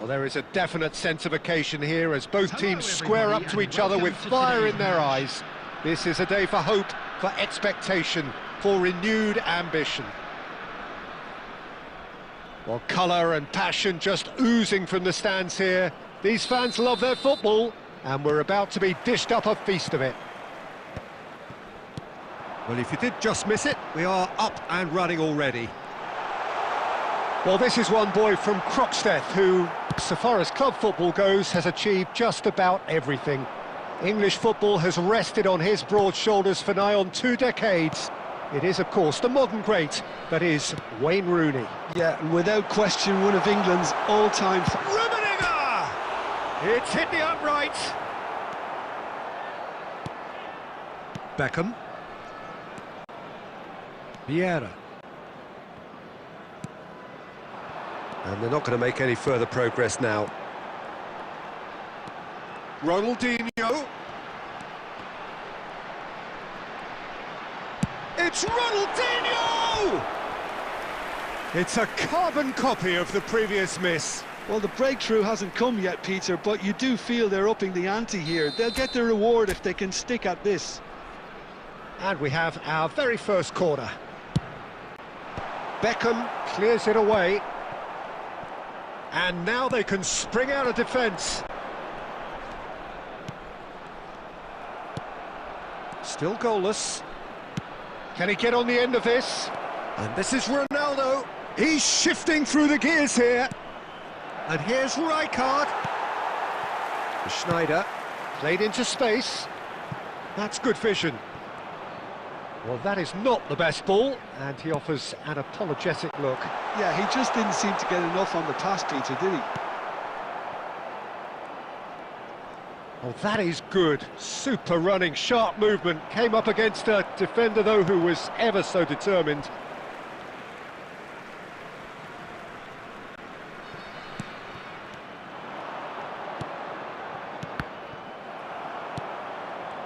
Well, there is a definite sense of occasion here as both teams square up to each other with fire in their eyes. This is a day for hope, for expectation, for renewed ambition. Well, colour and passion just oozing from the stands here. These fans love their football, and we're about to be dished up a feast of it. Well, if you did just miss it, we are up and running already. Well, this is one boy from Croxteth who, so far as club football goes, has achieved just about everything. English football has rested on his broad shoulders for nigh on 2 decades. It is, of course, the modern great that is Wayne Rooney. Yeah, and without question, one of England's all-time... Rummenigge! It's hit the upright. Beckham. Vieira. And they're not going to make any further progress now. Ronaldinho. It's Ronaldinho! It's a carbon copy of the previous miss. Well, the breakthrough hasn't come yet, Peter, but you do feel they're upping the ante here. They'll get their reward if they can stick at this. And we have our very first corner. Beckham clears it away. And now they can spring out of defence. Still goalless. Can he get on the end of this? And this is Ronaldo. He's shifting through the gears here. And here's Rijkaard. Schneider played into space. That's good vision. Well, that is not the best ball, and he offers an apologetic look. Yeah, he just didn't seem to get enough on the pass, Peter, did he? Oh, that is good. Super running, sharp movement. Came up against a defender, though, who was ever so determined.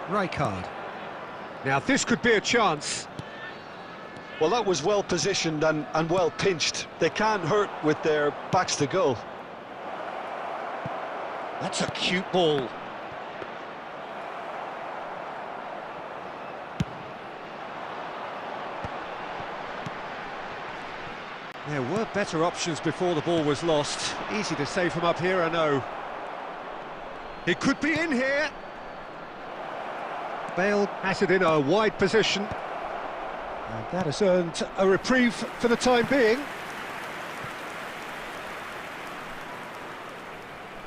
Rijkaard. Now, this could be a chance. Well, that was well positioned and well pinched. They can't hurt with their backs to goal. That's a cute ball. There were better options before the ball was lost. Easy to save from up here, I know. He could be in here. Bale has it in a wide position. And that has earned a reprieve for the time being.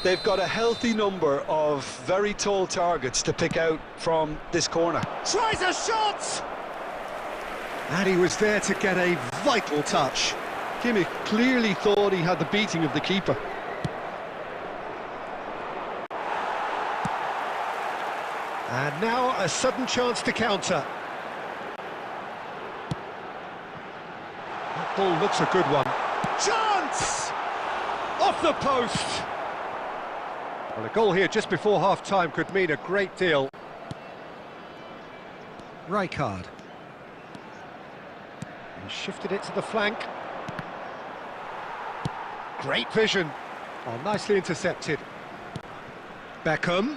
They've got a healthy number of very tall targets to pick out from this corner. Tries a shot! And he was there to get a vital touch. Kimmich clearly thought he had the beating of the keeper. And now a sudden chance to counter. That ball looks a good one. Chance! Off the post! Well, a goal here just before half-time could mean a great deal. Rijkaard. He shifted it to the flank. Great vision. Oh, nicely intercepted. Beckham.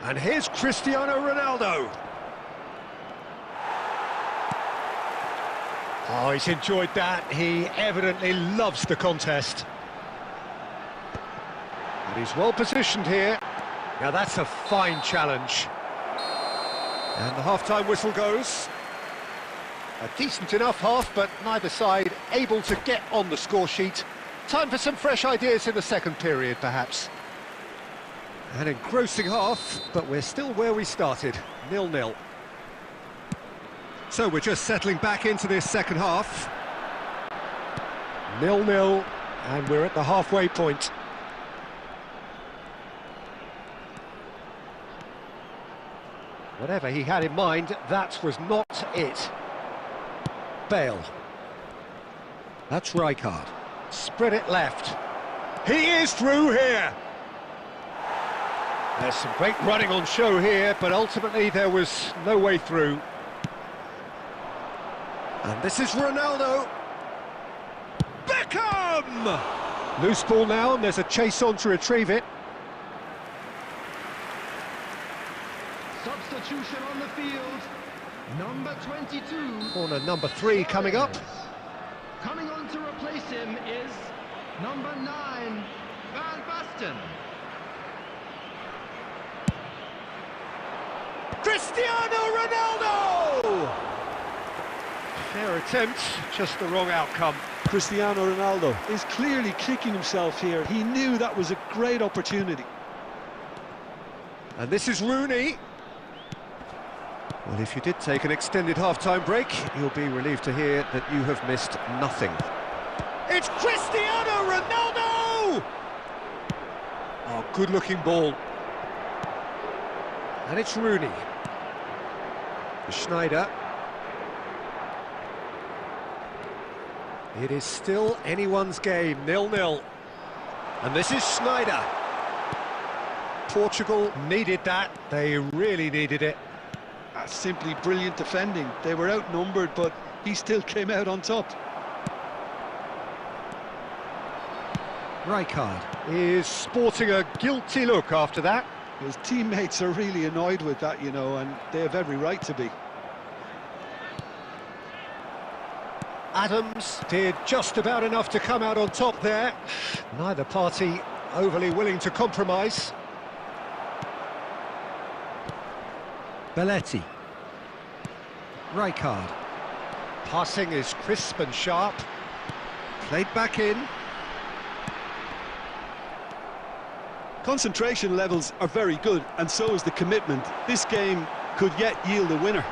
And here's Cristiano Ronaldo. Oh, he's enjoyed that. He evidently loves the contest. And he's well positioned here. Now that's a fine challenge. And the half-time whistle goes. A decent enough half, but neither side able to get on the score sheet. Time for some fresh ideas in the second period, perhaps. An engrossing half, but we're still where we started, 0-0. So we're just settling back into this second half. 0-0, and we're at the halfway point. Whatever he had in mind, that was not it. Bale. That's Rijkaard. Spread it left. He is through here. There's some great running on show here, but ultimately there was no way through. And this is Ronaldo. Beckham! Loose ball now, and there's a chase on to retrieve it. Substitution on the field, number 22. Corner number 3 coming up. Coming on to replace him is number 9, Van Basten. Cristiano Ronaldo! Fair attempt, just the wrong outcome. Cristiano Ronaldo is clearly kicking himself here. He knew that was a great opportunity. And this is Rooney. Well, if you did take an extended half-time break, you'll be relieved to hear that you have missed nothing. It's Cristiano Ronaldo! Oh, good-looking ball. And it's Rooney. Schneider. It is still anyone's game, 0-0. And this is Schneider. Portugal needed that. They really needed it. That's simply brilliant defending. They were outnumbered, but he still came out on top. Rijkaard is sporting a guilty look after that. His teammates are really annoyed with that, you know, and they have every right to be. Adams did just about enough to come out on top there. Neither party overly willing to compromise. Belletti. Rijkaard. Passing is crisp and sharp. Played back in. Concentration levels are very good, and so is the commitment. This game could yet yield a winner.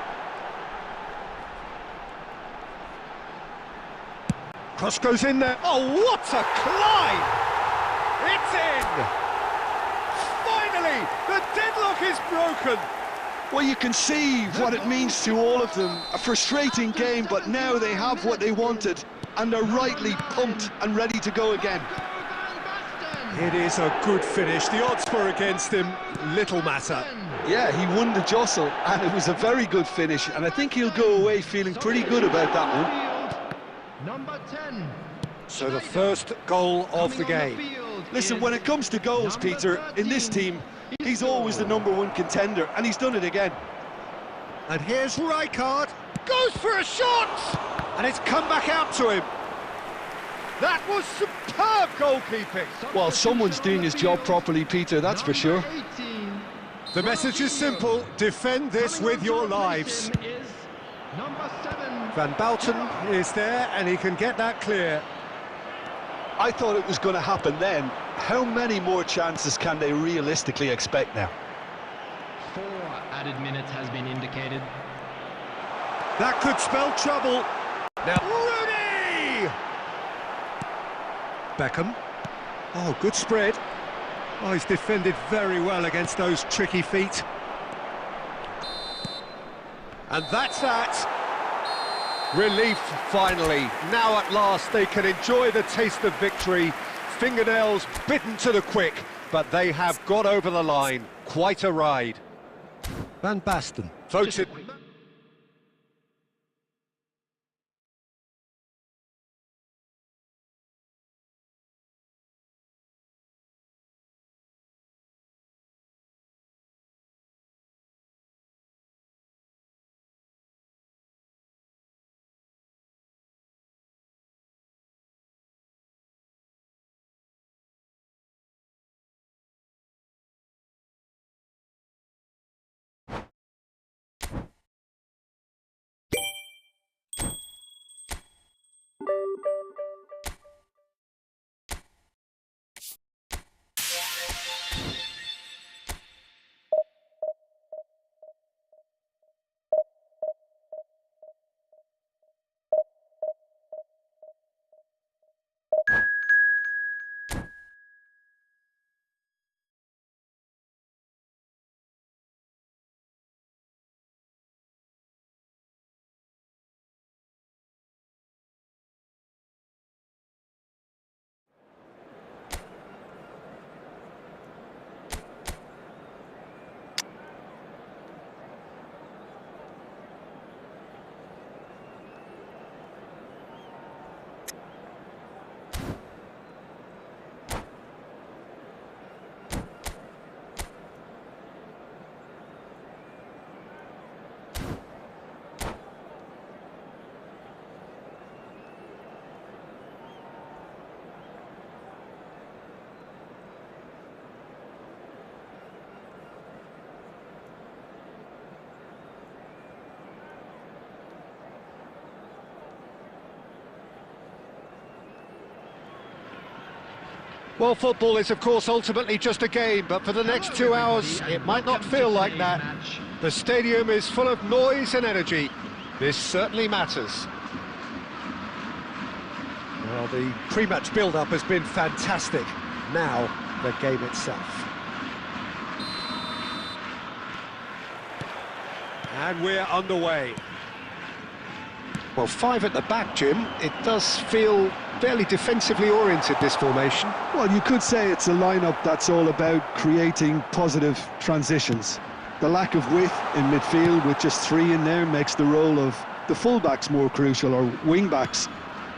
Cross goes in there. Oh, what a climb! It's in! Finally, the deadlock is broken. Well, you can see what it means to all of them. A frustrating game, but now they have what they wanted, and they're rightly pumped and ready to go again. It is a good finish. The odds were against him, little matter. Yeah, he won the jostle, and it was a very good finish, and I think he'll go away feeling pretty good about that one. Number 10. So the first goal of the game. Listen, when it comes to goals, Peter, in this team, he's always the #1 contender, and he's done it again. And here's Rijkaard. Goes for a shot! And it's come back out to him. That was superb goalkeeping. Well, someone's doing his job properly, Peter, that's for sure. The message is simple. Defend this with your lives. Number 7. Van Basten is there, and he can get that clear. I thought it was going to happen then. How many more chances can they realistically expect now? 4 added minutes has been indicated. That could spell trouble. Now, Rooney! Beckham. Oh, good spread. Oh, he's defended very well against those tricky feet. And that's that. Relief, finally. Now at last they can enjoy the taste of victory. Fingernails bitten to the quick, but they have got over the line. Quite a ride. Van Basten voted Well, football is, of course, ultimately just a game, but for the next 2 hours, it might not feel like that. The stadium is full of noise and energy. This certainly matters. Well, the pre-match build-up has been fantastic. Now, the game itself. And we're underway. Well, 5 at the back, Jim. It does feel fairly defensively oriented, this formation. Well, you could say it's a lineup that's all about creating positive transitions. The lack of width in midfield with just 3 in there makes the role of the fullbacks more crucial, or wing-backs.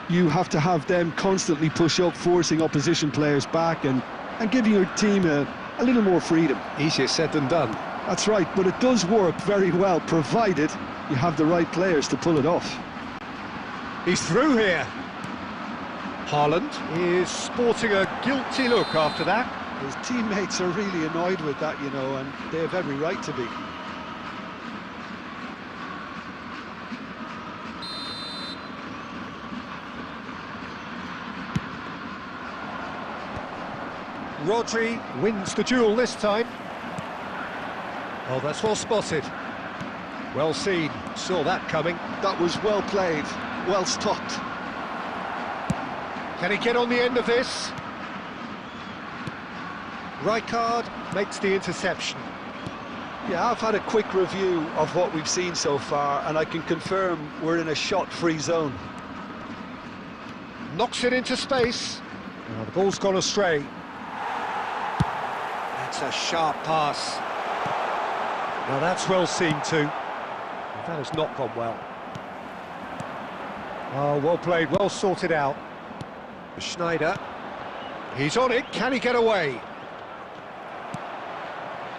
You have to have them constantly push up, forcing opposition players back and giving your team a little more freedom. Easier said than done. That's right, but it does work very well, provided you have the right players to pull it off. He's through here. Haaland is sporting a guilty look after that. His teammates are really annoyed with that, you know, and they have every right to be. Rodri wins the duel this time. Oh, that's well spotted. Well seen, saw that coming. That was well played, well stopped. Can he get on the end of this? Rijkaard makes the interception. Yeah, I've had a quick review of what we've seen so far, and I can confirm we're in a shot-free zone. Knocks it into space. Now the ball's gone astray. That's a sharp pass. Now that's well seen too. That has not gone well. Oh, well played, well sorted out. Schneider. He's on it, can he get away?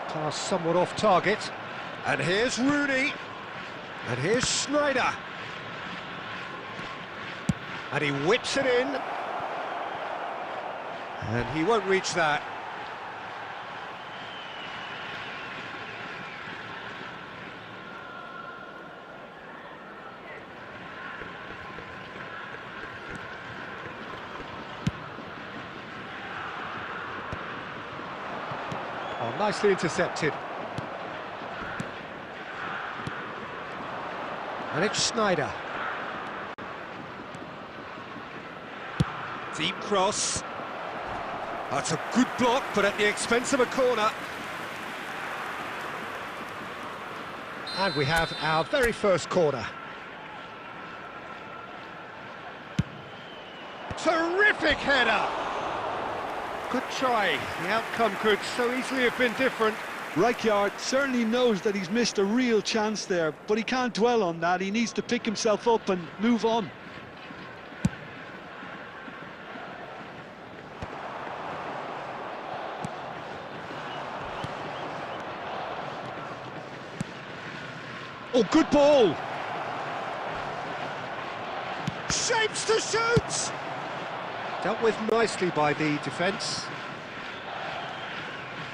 Pass somewhat off target. And here's Rooney. And here's Schneider. And he whips it in. And he won't reach that. Oh, nicely intercepted. And it's Schneider. Deep cross. That's a good block, but at the expense of a corner. And we have our very first corner. Terrific header! Good try. The outcome could so easily have been different. Rijkaard certainly knows that he's missed a real chance there, but he can't dwell on that. He needs to pick himself up and move on. Oh, good ball! Shapes to shoot! Dealt with nicely by the defence.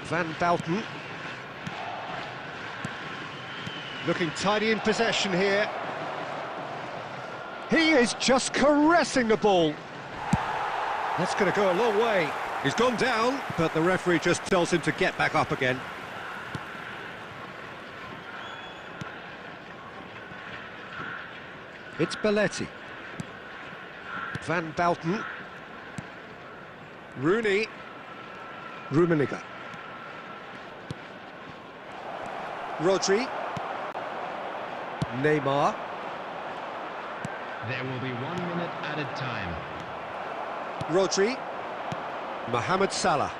Van Bouten. Looking tidy in possession here. He is just caressing the ball. That's going to go a long way. He's gone down, but the referee just tells him to get back up again. It's Belletti. Van Bouten. Rooney. Rummenigge. Rodri. Neymar. There will be 1 minute added time. Rodri. Mohamed Salah.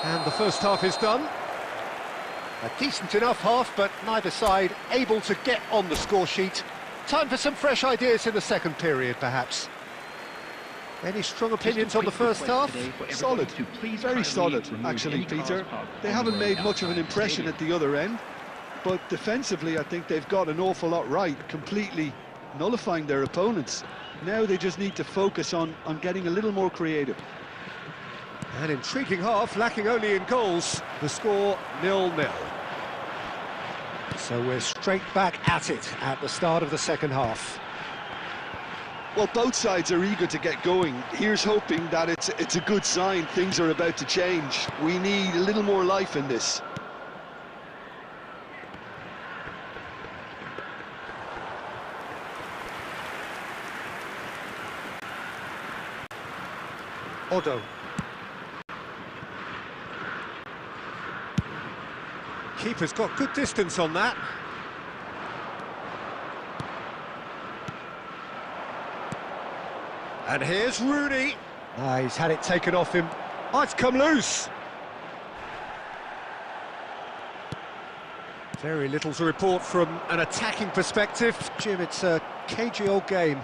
And the first half is done. A decent enough half, but neither side able to get on the score sheet. Time for some fresh ideas in the second period, perhaps. Any strong opinions on the first half? Solid, very solid, actually, Peter. They haven't made much of an impression at the other end, but defensively I think they've got an awful lot right, completely nullifying their opponents. Now they just need to focus on getting a little more creative. An intriguing half, lacking only in goals. The score 0-0. So we're straight back at it at the start of the second half. Well, both sides are eager to get going. Here's hoping that it's a good sign. Things are about to change. We need a little more life in this. Odo. Keeper's got good distance on that. And here's Rooney. He's had it taken off him. Oh, it's come loose. Very little to report from an attacking perspective. Jim, it's a cagey old game.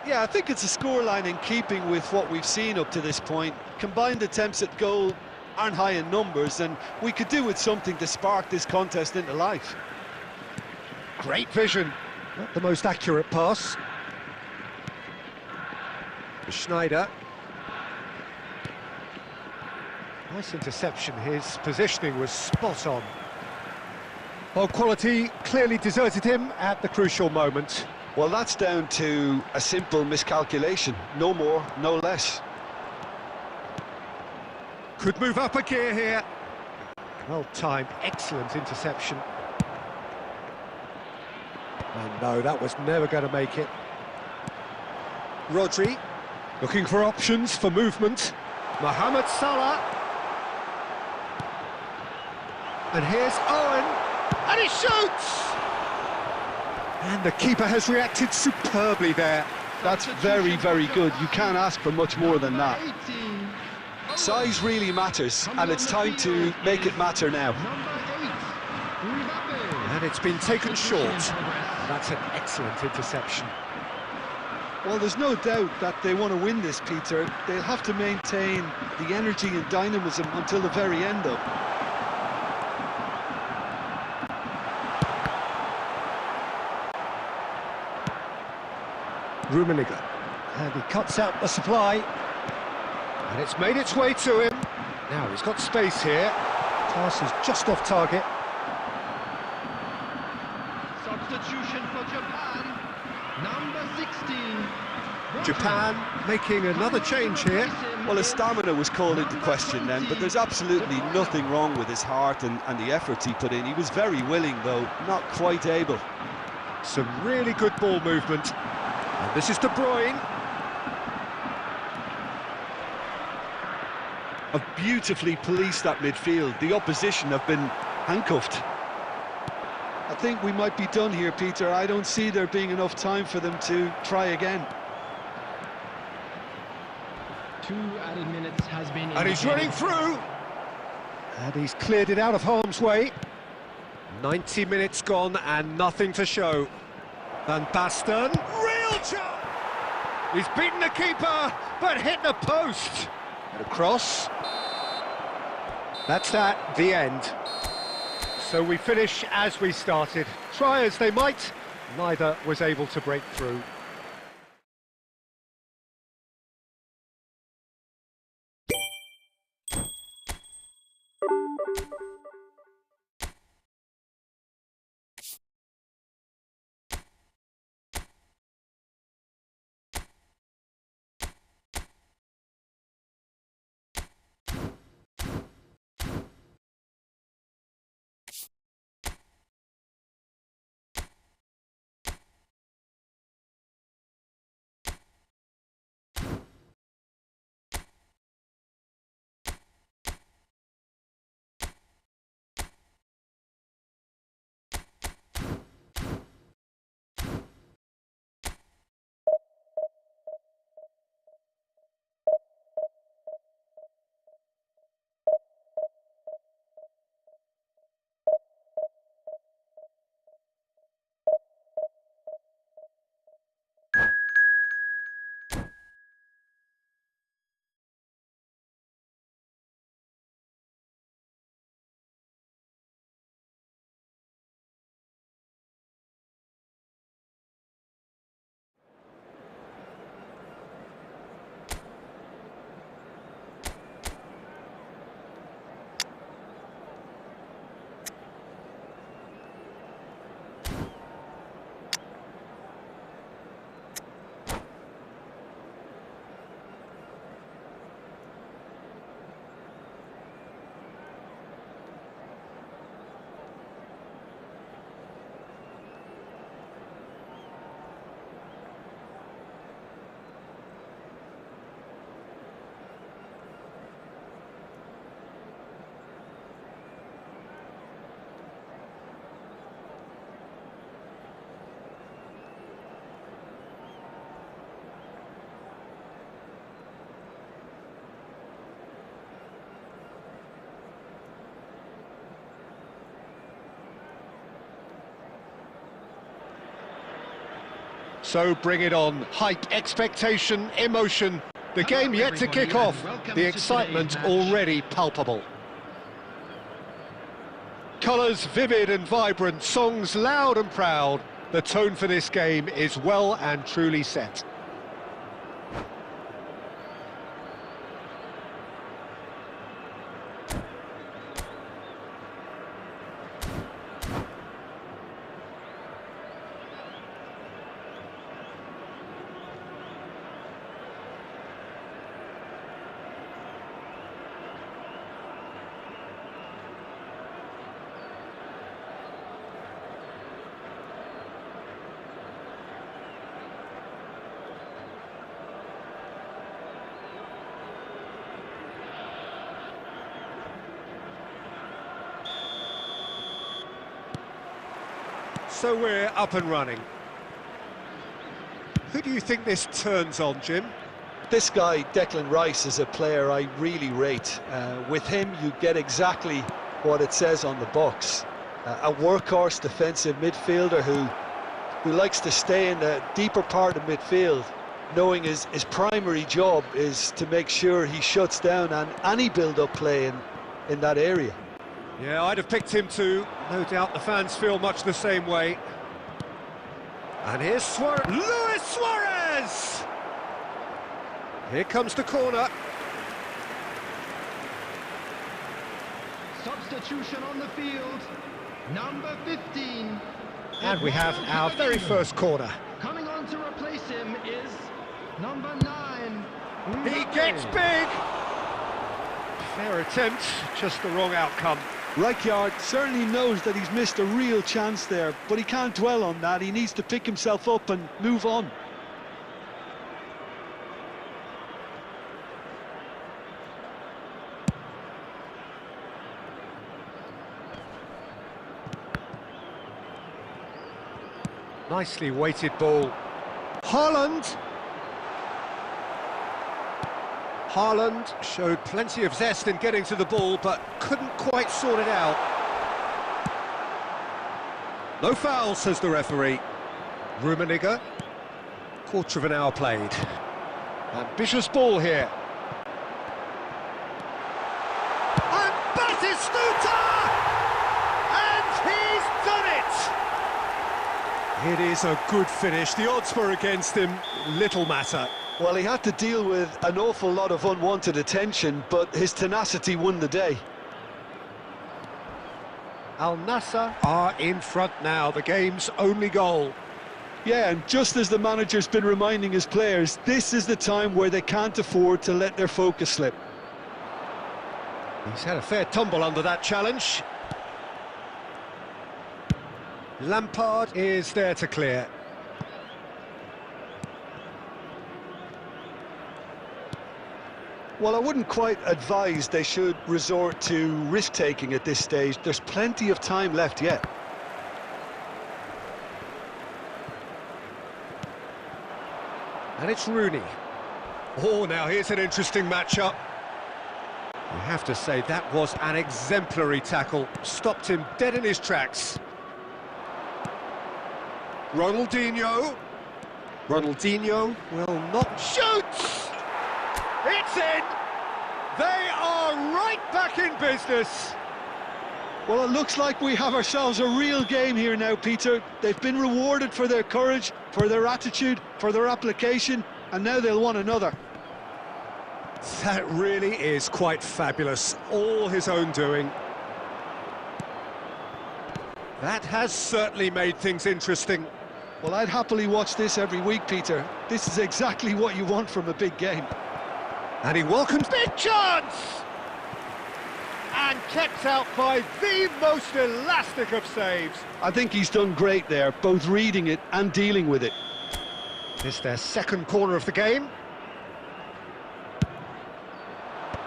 Yeah, I think it's a scoreline in keeping with what we've seen up to this point. Combined attempts at goal aren't high in numbers, and we could do with something to spark this contest into life. Great vision. Not the most accurate pass. Schneider. Nice interception. His positioning was spot on. Well, quality clearly deserted him at the crucial moment. Well, that's down to a simple miscalculation. No more, no less. Could move up a gear here. Well timed, excellent interception. And no, that was never going to make it. Rodri, looking for options for movement. Mohamed Salah. And here's Owen. And he shoots! And the keeper has reacted superbly there. That's very, very good. You can't ask for much more than that. Size really matters, and it's time to make it matter now. And it's been taken short. That's an excellent interception. Well, there's no doubt that they want to win this, Peter. They'll have to maintain the energy and dynamism until the very end, though. Rummenigge, and he cuts out the supply, and it's made its way to him. Now he's got space here. Pass is just off target. Substitution for Japan, number 16. Japan making another change here. Well, his stamina was called into question then, but there's absolutely nothing wrong with his heart and the efforts he put in. He was very willing, though, not quite able. Some really good ball movement. And this is De Bruyne. Have beautifully policed that midfield. The opposition have been handcuffed. I think we might be done here, Peter. I don't see there being enough time for them to try again. 2 added minutes has been And he's indicated. running through. And he's cleared it out of harm's way. 90 minutes gone and nothing to show. Van Basten, real chance! He's beaten the keeper, but hit the post. And across. That's that, the end. So we finish as we started. Try as they might, neither was able to break through. So bring it on. Hype, expectation, emotion. The game yet to kick off. The excitement already palpable. Colours vivid and vibrant, songs loud and proud. The tone for this game is well and truly set. So we're up and running. Who do you think this turns on, Jim? This guy, Declan Rice, is a player I really rate. With him, you get exactly what it says on the box. A workhorse defensive midfielder who likes to stay in the deeper part of midfield, knowing his primary job is to make sure he shuts down any build-up play in that area. Yeah, I'd have picked him too. No doubt the fans feel much the same way. And here's Suarez. Luis Suarez! Here comes the corner. Substitution on the field, number 15. And we have our very first corner. Coming on to replace him is number 9. He gets big! Fair attempt, just the wrong outcome. Rijkaard certainly knows that he's missed a real chance there, but he can't dwell on that. He needs to pick himself up and move on. Nicely weighted ball. Haaland! Haaland showed plenty of zest in getting to the ball, but couldn't quite sort it out. No foul, says the referee. Rummenigge. Quarter of an hour played. Ambitious ball here. And Batistuta! And he's done it! It is a good finish. The odds were against him. Little matter. Well, he had to deal with an awful lot of unwanted attention, but his tenacity won the day. Al Nassr are in front now, the game's only goal. Yeah, and just as the manager's been reminding his players, this is the time where they can't afford to let their focus slip. He's had a fair tumble under that challenge. Lampard is there to clear. Well, I wouldn't quite advise they should resort to risk-taking at this stage. There's plenty of time left yet. And it's Rooney. Oh, now here's an interesting matchup. You have to say that was an exemplary tackle. Stopped him dead in his tracks. Ronaldinho. Ronaldinho will not shoot! It's in! They are right back in business! Well, it looks like we have ourselves a real game here now, Peter. They've been rewarded for their courage, for their attitude, for their application, and now they'll want another. That really is quite fabulous. All his own doing. That has certainly made things interesting. Well, I'd happily watch this every week, Peter. This is exactly what you want from a big game. And he welcomes big chance! And kept out by the most elastic of saves. I think he's done great there, both reading it and dealing with it. It's their second corner of the game.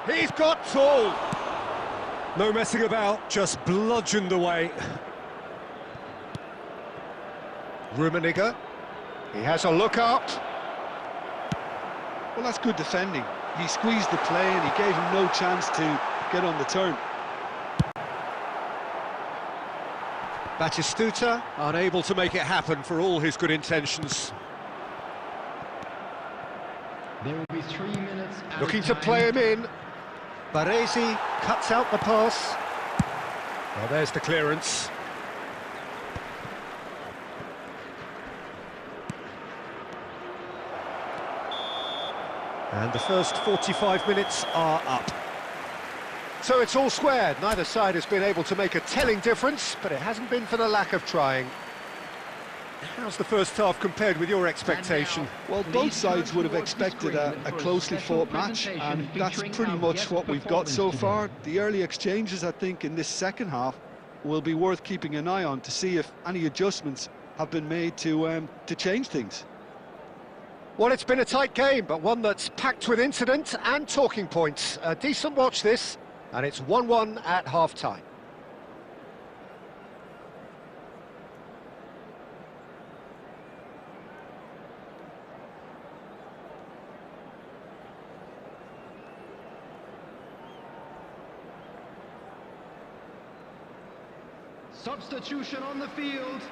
He's got tall. No messing about, just bludgeoned away. Rummenigge. He has a look up. Well, that's good defending. He squeezed the play and he gave him no chance to get on the turn. Batistuta unable to make it happen for all his good intentions. There will be 3 minutes. Looking to play him in. Baresi cuts out the pass. Well, there's the clearance. And the first 45 minutes are up. So it's all squared. Neither side has been able to make a telling difference, but it hasn't been for the lack of trying. How's the first half compared with your expectation? Well, both sides would have expected a closely fought match, and that's pretty much what we've got so far. The early exchanges, I think, in this second half will be worth keeping an eye on to see if any adjustments have been made to change things. Well, it's been a tight game, but one that's packed with incident and talking points. A decent watch this, and it's 1-1 at half-time. Substitution on the field.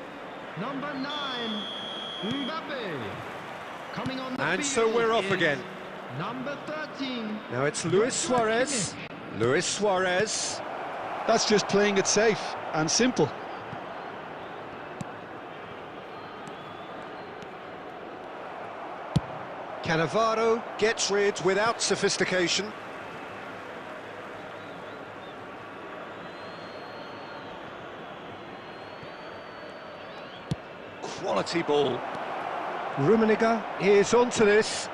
Number 9, Mbappe. Coming on the And field so we're off again. Number 13. Now it's Luis Suarez. Luis Suarez. That's just playing it safe and simple. Cannavaro gets rid without sophistication. Quality ball. Rummenigge is onto this.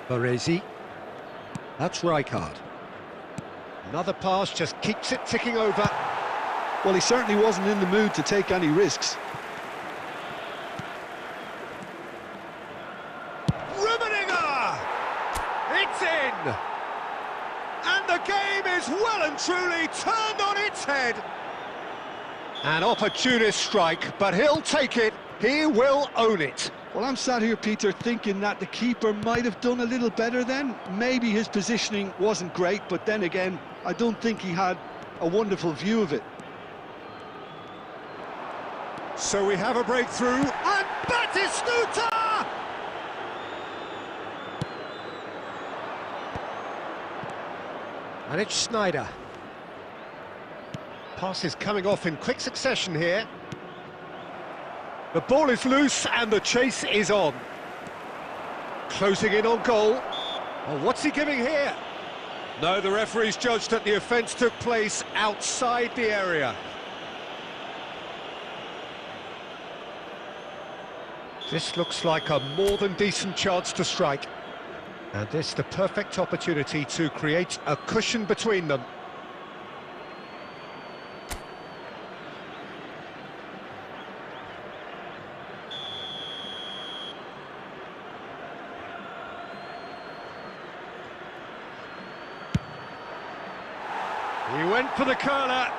Baresi. That's Rijkaard. Another pass just keeps it ticking over. Well, he certainly wasn't in the mood to take any risks. Rummenigge! It's in! And the game is well and truly turned on its head. An opportunist strike, but he'll take it. He will own it. Well, I'm sat here, Peter, thinking that the keeper might have done a little better then. Maybe his positioning wasn't great, but then again, I don't think he had a wonderful view of it. So we have a breakthrough, and Batistuta! And it's Schneider. Pass is coming off in quick succession here. The ball is loose and the chase is on. Closing in on goal. Oh, what's he giving here? No, the referee's judged that the offence took place outside the area. This looks like a more than decent chance to strike. And this the perfect opportunity to create a cushion between them. He went for the curler.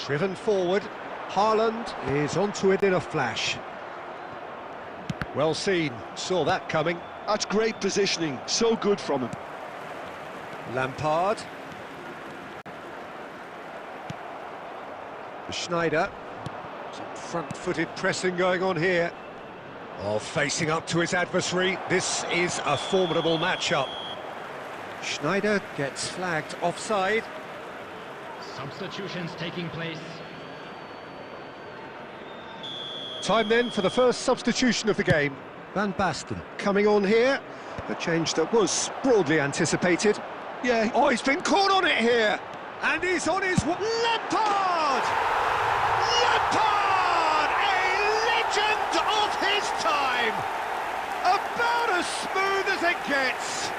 Driven forward. Haaland is onto it in a flash. Well seen, saw that coming. That's great positioning, so good from him. Lampard. Schneider. Some front-footed pressing going on here. Oh, facing up to his adversary. This is a formidable matchup. Schneider gets flagged offside. Substitutions taking place. Time then for the first substitution of the game. Van Basten coming on here. A change that was broadly anticipated. Yeah. Oh, he's been caught on it here. And he's on his... Lampard! Lampard! A legend of his time! About as smooth as it gets.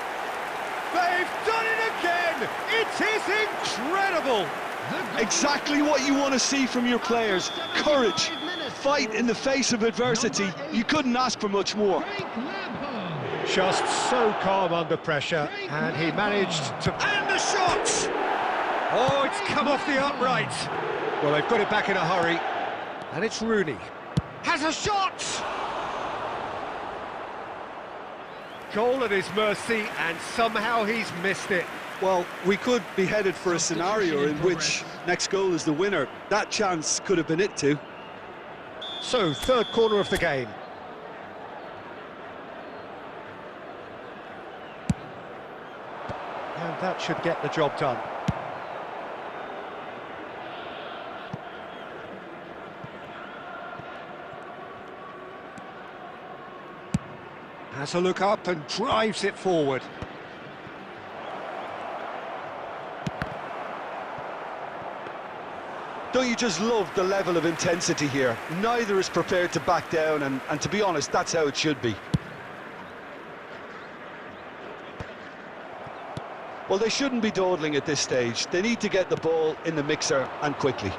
They've done it again! It is incredible! Exactly what you want to see from your players. Courage, fight in the face of adversity. You couldn't ask for much more. Just so calm under pressure, and he managed to... And the shot! Oh, it's come off the upright. Well, they've got it back in a hurry. And it's Rooney. Has a shot! Goal at his mercy, and somehow he's missed it. Well, we could be headed for a scenario in which next goal is the winner. That chance could have been it too. So, third corner of the game. And that should get the job done. Has a look up and drives it forward. Don't you just love the level of intensity here? Neither is prepared to back down, and to be honest, that's how it should be. Well, they shouldn't be dawdling at this stage. They need to get the ball in the mixer, and quickly.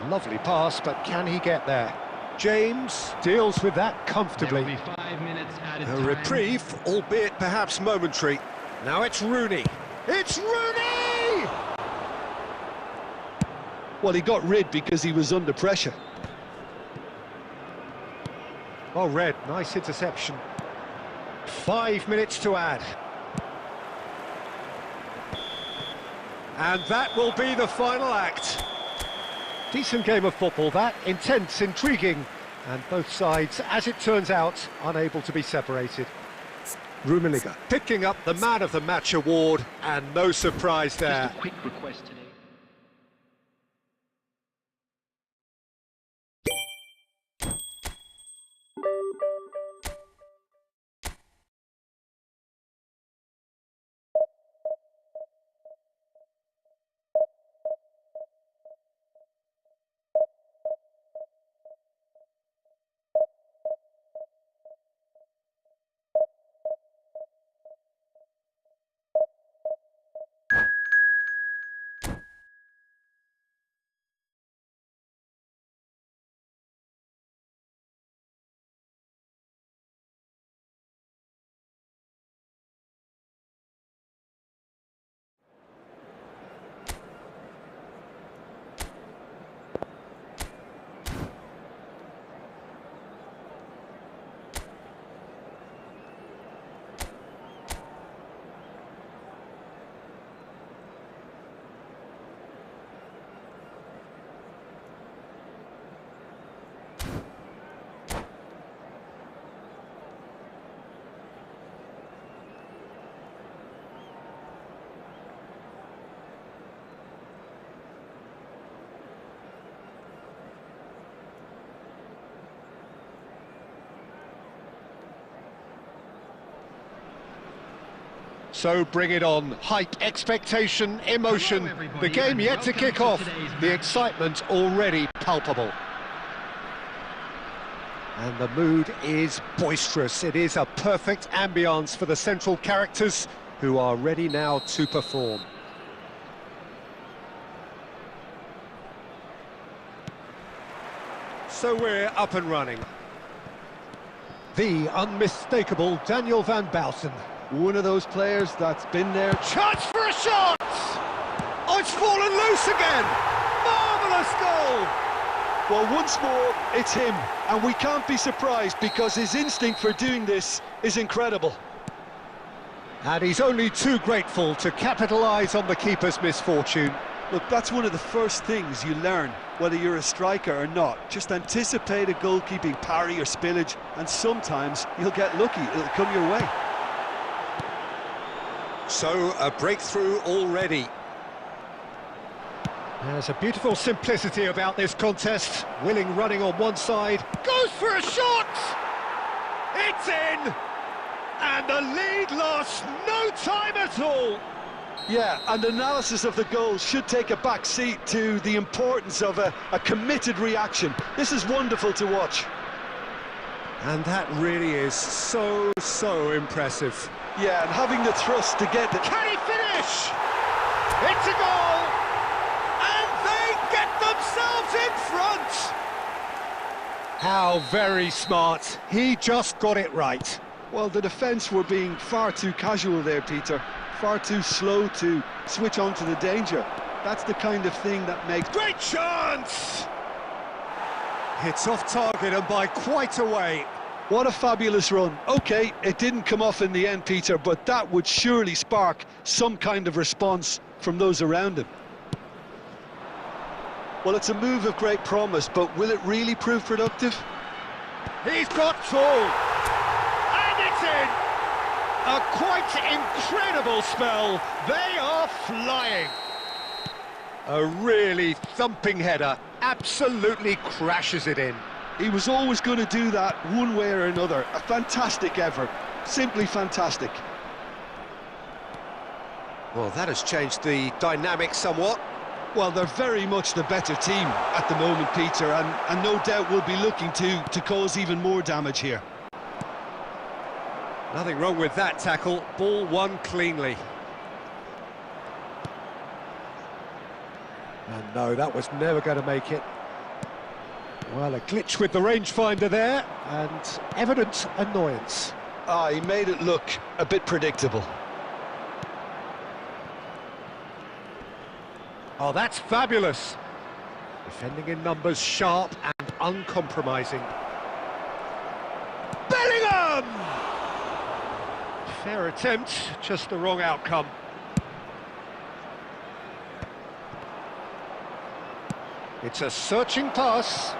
Lovely pass, but can he get there? James deals with that comfortably. There will be 5 minutes added A time. reprieve, albeit perhaps momentary. Now it's Rooney. It's Rooney! Well, he got rid because he was under pressure. Well read, nice interception. 5 minutes to add. And that will be the final act. Decent game of football, that. Intense, intriguing, and both sides, as it turns out, unable to be separated. Rummenigge picking up the Man of the Match award, and no surprise there. Just a quick request today. So bring it on. Hype, expectation, emotion. Hello, The game yet to kick off. The excitement already palpable. And the mood is boisterous. It is a perfect ambience for the central characters who are ready now to perform. So we're up and running. The unmistakable Daniel van Bouten. One of those players that's been there. Chance for a shot! Oh, it's fallen loose again! Marvellous goal! Well, once more, it's him, and we can't be surprised because his instinct for doing this is incredible. And he's only too grateful to capitalise on the keeper's misfortune. Look, that's one of the first things you learn, whether you're a striker or not. Just anticipate a goalkeeping parry or spillage, and sometimes you'll get lucky, it'll come your way. So, a breakthrough already. There's a beautiful simplicity about this contest. Willing running on one side, goes for a shot! It's in! And the lead lost no time at all! Yeah, and analysis of the goal should take a back seat to the importance of a committed reaction. This is wonderful to watch. And that really is so impressive. Yeah, and having the thrust to get the... Can he finish? It's a goal! And they get themselves in front! How very smart. He just got it right. Well, the defence were being far too casual there, Peter. Far too slow to switch on to the danger. That's the kind of thing that makes... Great chance! It's off target and by quite a way. What a fabulous run. OK, it didn't come off in the end, Peter, but that would surely spark some kind of response from those around him. Well, it's a move of great promise, but will it really prove productive? He's got tall, and it's in! A quite incredible spell. They are flying. A really thumping header, absolutely crashes it in. He was always going to do that one way or another. A fantastic effort, simply fantastic. Well, that has changed the dynamic somewhat. Well, they're very much the better team at the moment, Peter, and no doubt will be looking to cause even more damage here. Nothing wrong with that tackle, ball won cleanly. And no, that was never going to make it. Well, a glitch with the rangefinder there, and evident annoyance. Ah, he made it look a bit predictable. Oh, that's fabulous. Defending in numbers, sharp and uncompromising. Bellingham! Fair attempt, just the wrong outcome. It's a searching pass.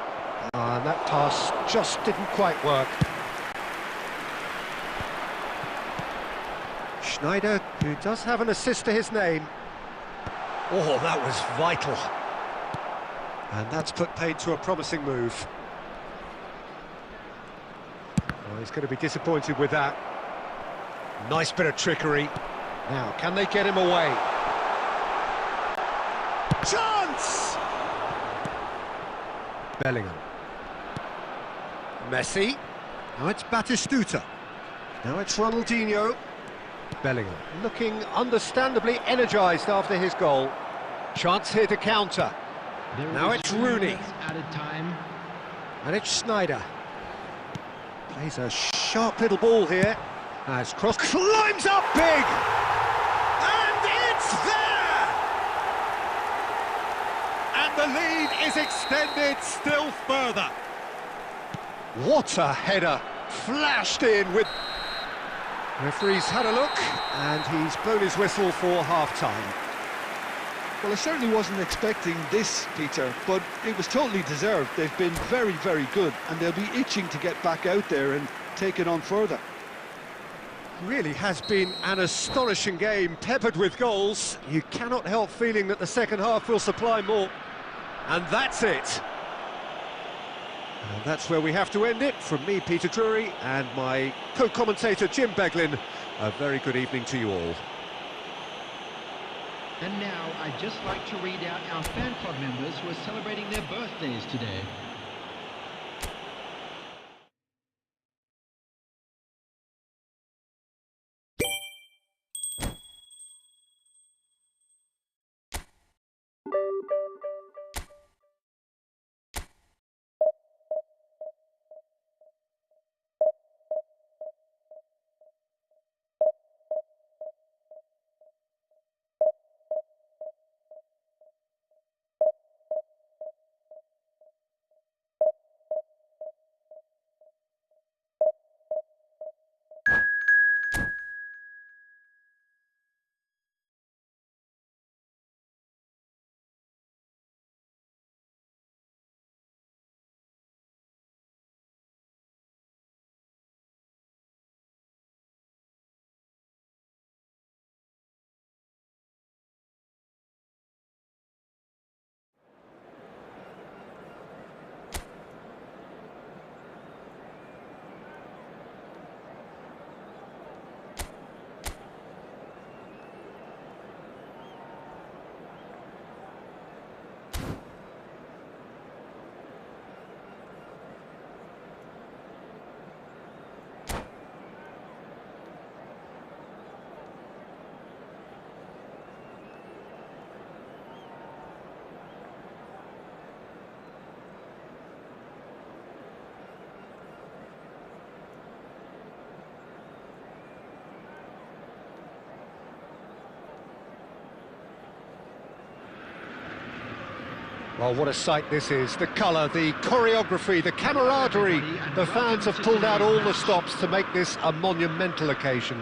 And that pass just didn't quite work. Schneider, who does have an assist to his name. Oh, that was vital. And that's put paid to a promising move. Oh, he's going to be disappointed with that. Nice bit of trickery. Now, can they get him away? Chance! Bellingham. Messi. Now it's Batistuta. Now it's Ronaldinho. Bellingham looking understandably energised after his goal. Chance here to counter. Now it's Rooney. Added time. And it's Schneider. Plays a sharp little ball here. As cross climbs up big. And it's there! And the lead is extended still further. What a header. Flashed in with... Referee's had a look, and he's blown his whistle for half-time. Well, I certainly wasn't expecting this, Peter, but it was totally deserved. They've been very, very good, and they'll be itching to get back out there and take it on further. Really has been an astonishing game, peppered with goals. You cannot help feeling that the second half will supply more. And that's it. And that's where we have to end it. From me, Peter Drury, and my co-commentator, Jim Beglin, a very good evening to you all. And now, I'd just like to read out our fan club members who are celebrating their birthdays today. Well, what a sight this is. The colour, the choreography, the camaraderie. The fans have pulled out all the stops to make this a monumental occasion.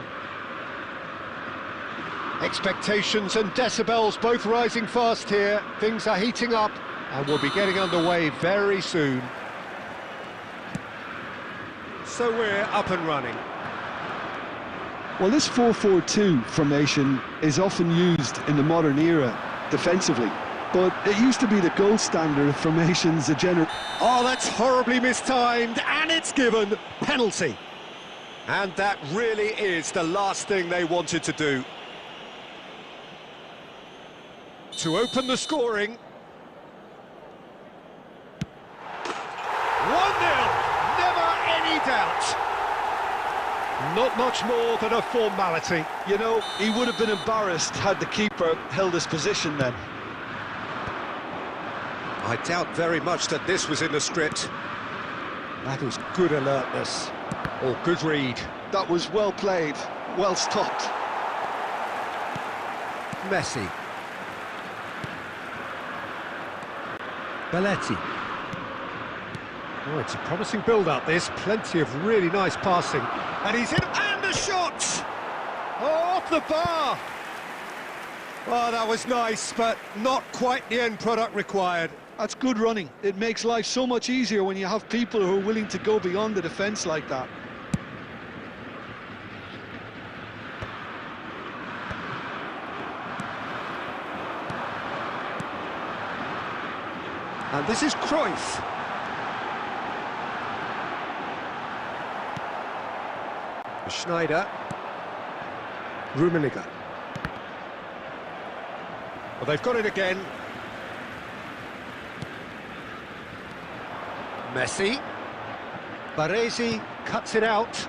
Expectations and decibels both rising fast here. Things are heating up and we'll be getting underway very soon. So we're up and running. Well, this 4-4-2 formation is often used in the modern era defensively, but it used to be the gold standard of formations a generation. Oh, that's horribly mistimed, and it's given penalty. And that really is the last thing they wanted to do. To open the scoring. 1-0, never any doubt. Not much more than a formality. You know, he would have been embarrassed had the keeper held his position then. I doubt very much that this was in the script. That was good alertness, or good read. That was well played, well stopped. Messi. Belletti. Oh, it's a promising build-up, this. Plenty of really nice passing. And he's in, and the shot! Oh, off the bar! Oh, that was nice, but not quite the end product required. That's good running. It makes life so much easier when you have people who are willing to go beyond the defence like that. And this is Cruyff. Schneider. Rummenigge. Well, they've got it again. Messi. Baresi cuts it out.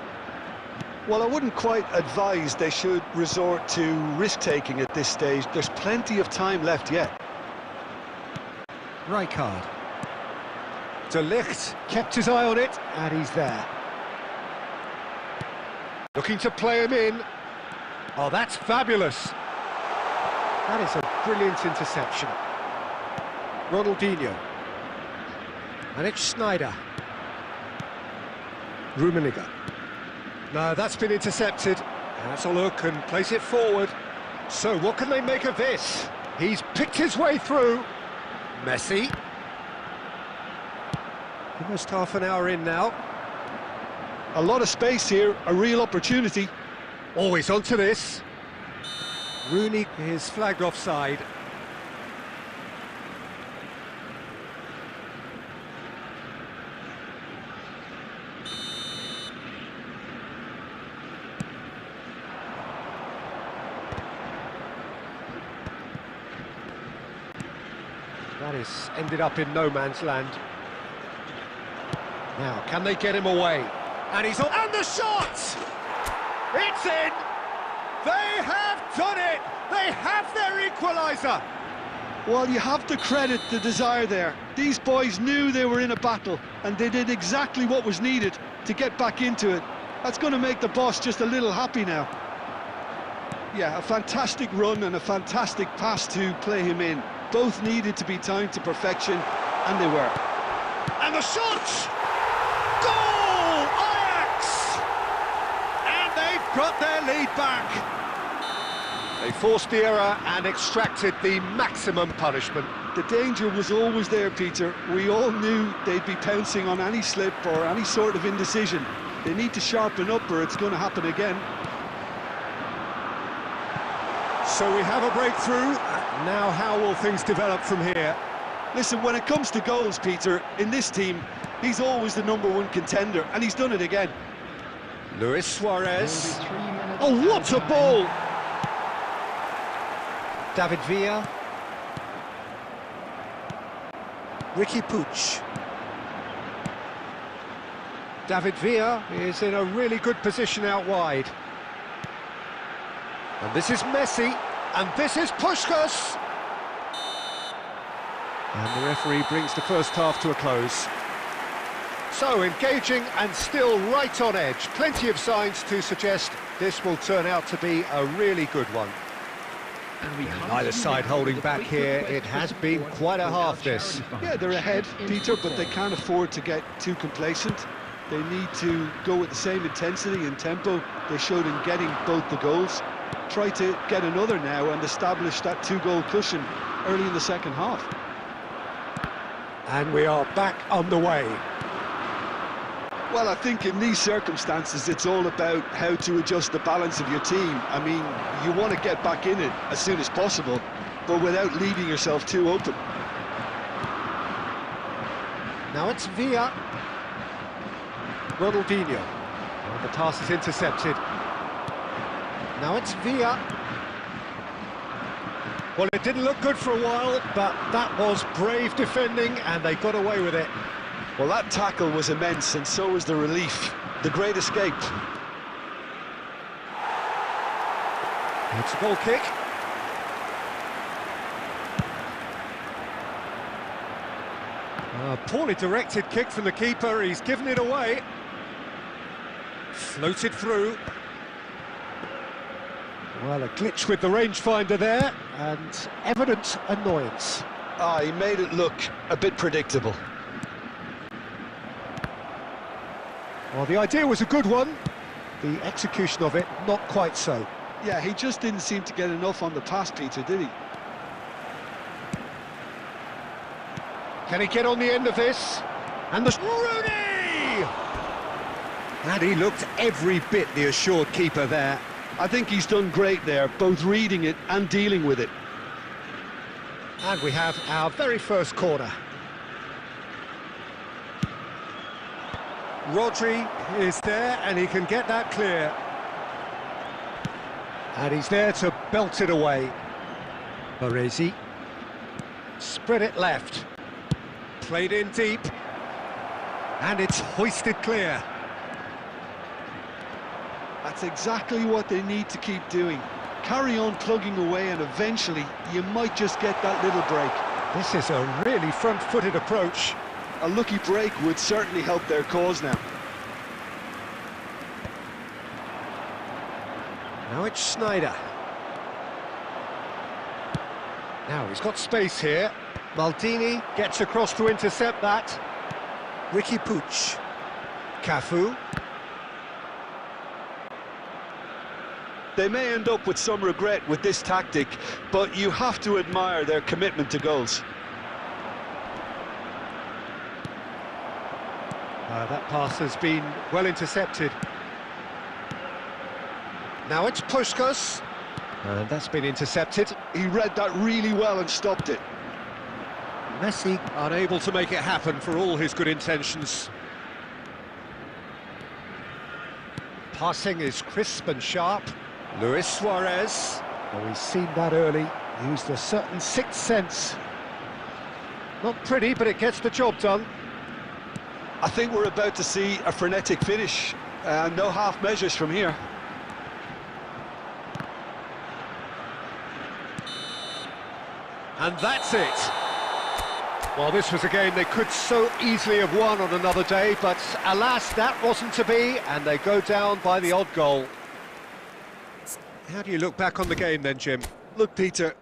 Well, I wouldn't quite advise they should resort to risk-taking at this stage. There's plenty of time left yet. Rijkaard. De Ligt kept his eye on it, and he's there. Looking to play him in. Oh, that's fabulous. That is a brilliant interception. Ronaldinho. And it's Schneider. Rummenigge. No, that's been intercepted. That's a look and place it forward. So what can they make of this? He's picked his way through. Messi. Almost half an hour in now. A lot of space here, a real opportunity. Always onto this. Rooney is flagged offside. That is ended up in no man's land. Now, can they get him away? And he's on, and the shot! It's in! They have done it! They have their equaliser! Well, you have to credit the desire there. These boys knew they were in a battle, and they did exactly what was needed to get back into it. That's going to make the boss just a little happy now. Yeah, a fantastic run and a fantastic pass to play him in. Both needed to be timed to perfection, and they were. And the shot! Goal! Ajax! And they've got their lead back. They forced the error and extracted the maximum punishment. The danger was always there, Peter. We all knew they'd be pouncing on any slip or any sort of indecision. They need to sharpen up or it's going to happen again. So we have a breakthrough. Now how will things develop from here? Listen, when it comes to goals, Peter, in this team, he's always the #1 contender, and he's done it again. Luis Suarez. Oh, what a ball! David Villa. Ricky Puig. David Villa is in a really good position out wide. And this is Messi, and this is Puskás. And the referee brings the first half to a close. So, engaging and still right on edge. Plenty of signs to suggest this will turn out to be a really good one. Neither side holding back here. It has been quite a half, this. Yeah, they're ahead, Peter, but they can't afford to get too complacent. They need to go with the same intensity and tempo they showed in getting both the goals. Try to get another now and establish that two-goal cushion early in the second half. And we are back underway. Well, I think in these circumstances, it's all about how to adjust the balance of your team. I mean, you want to get back in it as soon as possible, but without leaving yourself too open. Now it's Villa. Ronaldinho. And the pass is intercepted. Now it's Villa. Well, it didn't look good for a while, but that was brave defending, and they got away with it. Well, that tackle was immense, and so was the relief. The great escape. It's a goal kick. A poorly directed kick from the keeper. He's given it away. Floated through. Well, a glitch with the rangefinder there, and evident annoyance. He made it look a bit predictable. Well, the idea was a good one. The execution of it, not quite so. Yeah, he just didn't seem to get enough on the pass, Peter, did he? Can he get on the end of this? And the Rooney! And he looked every bit the assured keeper there. I think he's done great there, both reading it and dealing with it. And we have our very first corner. Rodri is there, and he can get that clear. And he's there to belt it away. Baresi. Spread it left. Played in deep. And it's hoisted clear. That's exactly what they need to keep doing. Carry on plugging away, and eventually you might just get that little break. This is a really front-footed approach. A lucky break would certainly help their cause now. Now it's Schneider. Now he's got space here. Maldini gets across to intercept that. Ricky Puig. Cafu. They may end up with some regret with this tactic, but you have to admire their commitment to goals. That pass has been well intercepted. Now it's Puskás. And that's been intercepted. He read that really well and stopped it. Messi unable to make it happen for all his good intentions. Passing is crisp and sharp. Luis Suarez. Oh, he's seen that early. Used a certain sixth sense. Not pretty, but it gets the job done. I think we're about to see a frenetic finish. No half measures from here. And that's it. Well, this was a game they could so easily have won on another day, but alas, that wasn't to be, and they go down by the odd goal. How do you look back on the game then, Jim? Look, Peter,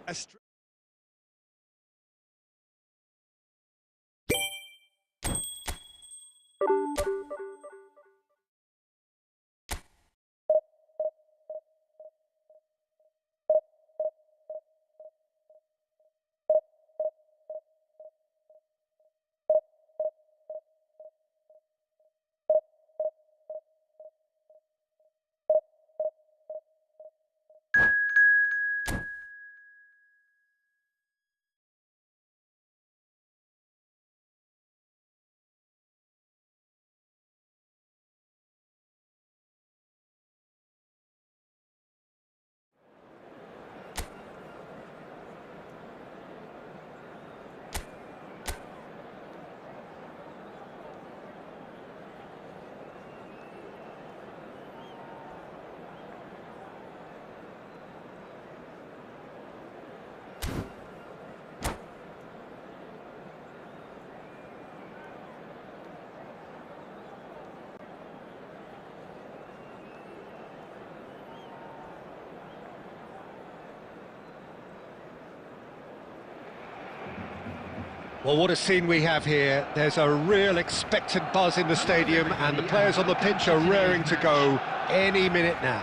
Well, what a scene we have here. There's a real expectant buzz in the stadium, and the players on the pitch are raring to go any minute now.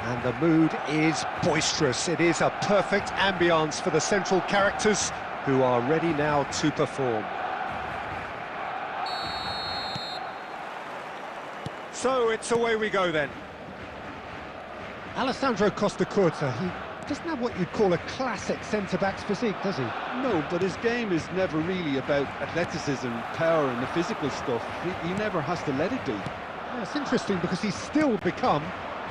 And the mood is boisterous. It is a perfect ambience for the central characters, who are ready now to perform. So it's away we go then. Alessandro Costa Curta, he doesn't have what you'd call a classic centre-back's physique, does he? No, but his game is never really about athleticism, power and the physical stuff. He never has to let it be. Yeah, it's interesting because he's still become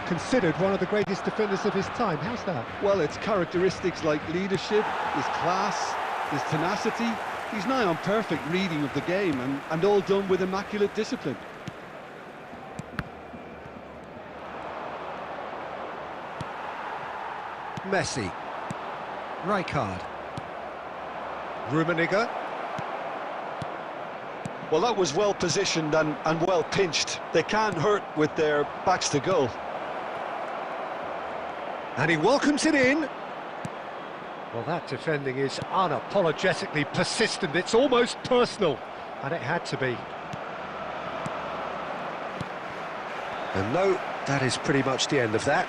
considered one of the greatest defenders of his time. How's that? Well, it's characteristics like leadership, his class, his tenacity. He's nigh on perfect reading of the game and all done with immaculate discipline. Messi. Rijkaard. Rummenigge. Well, that was well positioned and well pinched. They can't hurt with their backs to goal. And he welcomes it in. Well, that defending is unapologetically persistent. It's almost personal, and it had to be. And no, that is pretty much the end of that.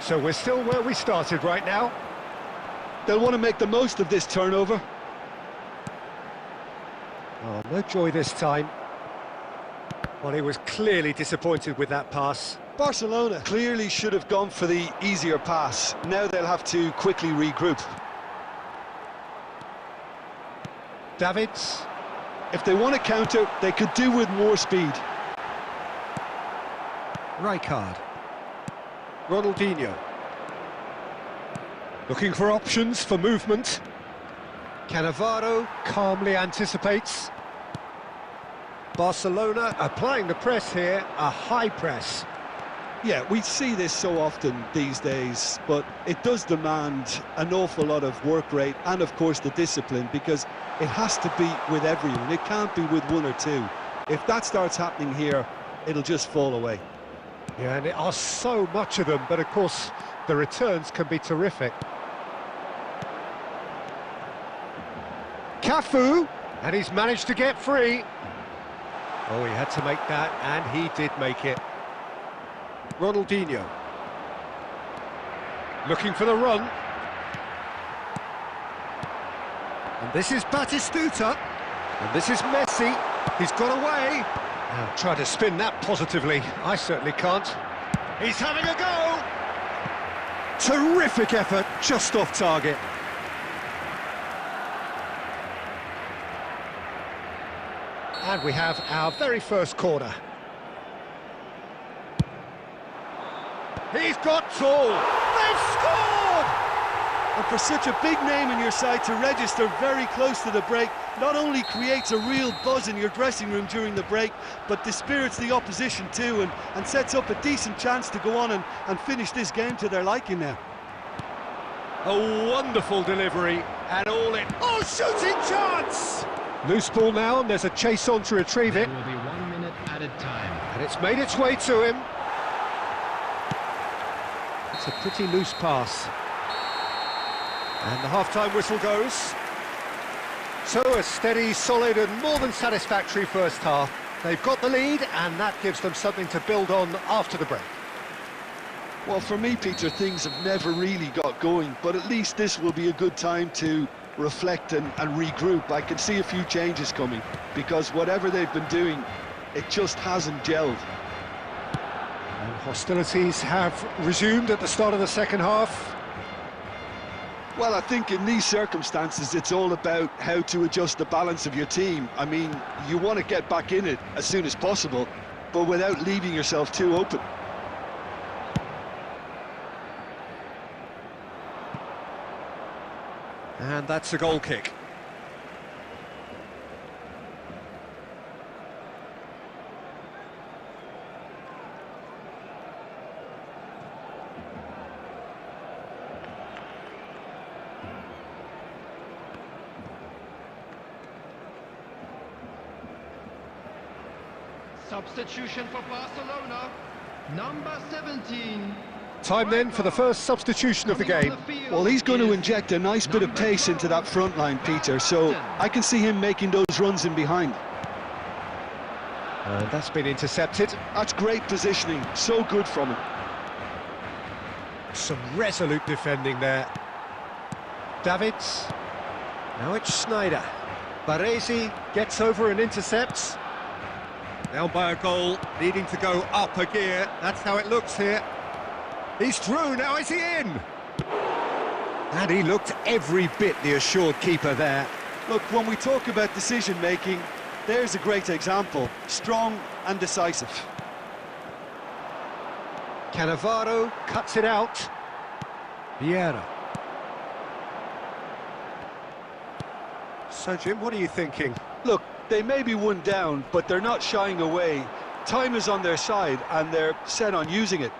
So we're still where we started right now. They'll want to make the most of this turnover. Oh, no joy this time. Well, he was clearly disappointed with that pass. Barcelona clearly should have gone for the easier pass. Now they'll have to quickly regroup. Davids. If they want to counter, they could do with more speed. Rijkaard. Ronaldinho. Looking for options for movement. Cannavaro calmly anticipates. Barcelona applying the press here, a high press. Yeah, we see this so often these days, but it does demand an awful lot of work rate and, of course, the discipline, because it has to be with everyone. It can't be with one or two. If that starts happening here, it'll just fall away. Yeah, and there are so much of them, but of course, the returns can be terrific. Cafu, and he's managed to get free. Oh, he had to make that, and he did make it. Ronaldinho. Looking for the run. And this is Batistuta. And this is Messi. He's got away. Now, try to spin that positively. I certainly can't. He's having a go! Terrific effort, just off target. And we have our very first corner. He's got tall. They've scored! And for such a big name in your side to register very close to the break, not only creates a real buzz in your dressing room during the break, but dispirits the opposition too, and sets up a decent chance to go on and finish this game to their liking now. A wonderful delivery, and all in. Oh, shooting chance! Loose ball now, and there's a chase on to retrieve it. There will be 1 minute added time. And it's made its way to him. It's a pretty loose pass. And the half-time whistle goes. So a steady, solid and more than satisfactory first half. They've got the lead, and that gives them something to build on after the break. Well, for me, Peter, things have never really got going, but at least this will be a good time to reflect and regroup. I can see a few changes coming, because whatever they've been doing, it just hasn't gelled. And hostilities have resumed at the start of the second half. Well, I think in these circumstances, it's all about how to adjust the balance of your team. I mean, you want to get back in it as soon as possible, but without leaving yourself too open. And that's a goal kick. Substitution for Barcelona. Number 17. Time then for the first substitution of the game. Well, he's going to inject a nice bit of pace into that front line, Peter, so I can see him making those runs in behind. And that's been intercepted. That's great positioning, so good from him. Some resolute defending there. Davids. Now it's Schneider. Baresi gets over and intercepts. Down by a goal, needing to go up a gear. That's how it looks here. He's through, now is he in? And he looked every bit the assured keeper there. Look, when we talk about decision-making, there's a great example. Strong and decisive. Cannavaro cuts it out. Vieira. So, Jim, what are you thinking? Look, they may be one down, but they're not shying away. Time is on their side, and they're set on using it.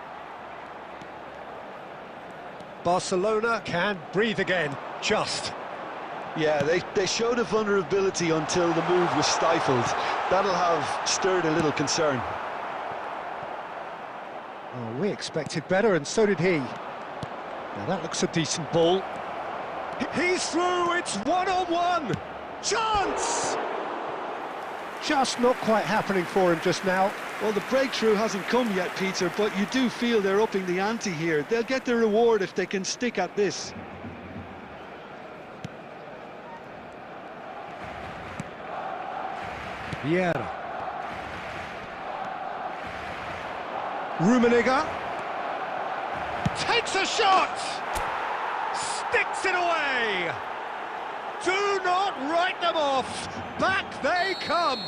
Barcelona can breathe again, just. Yeah, they showed a vulnerability until the move was stifled. That'll have stirred a little concern. Oh, we expected better, and so did he. Now that looks a decent ball. He's through, it's one-on-one! Chance! Just not quite happening for him just now. Well, the breakthrough hasn't come yet, Peter, but you do feel they're upping the ante here. They'll get their reward if they can stick at this. Vieira. Rummenigge. Takes a shot! Sticks it away! Do not write them off! Back they come!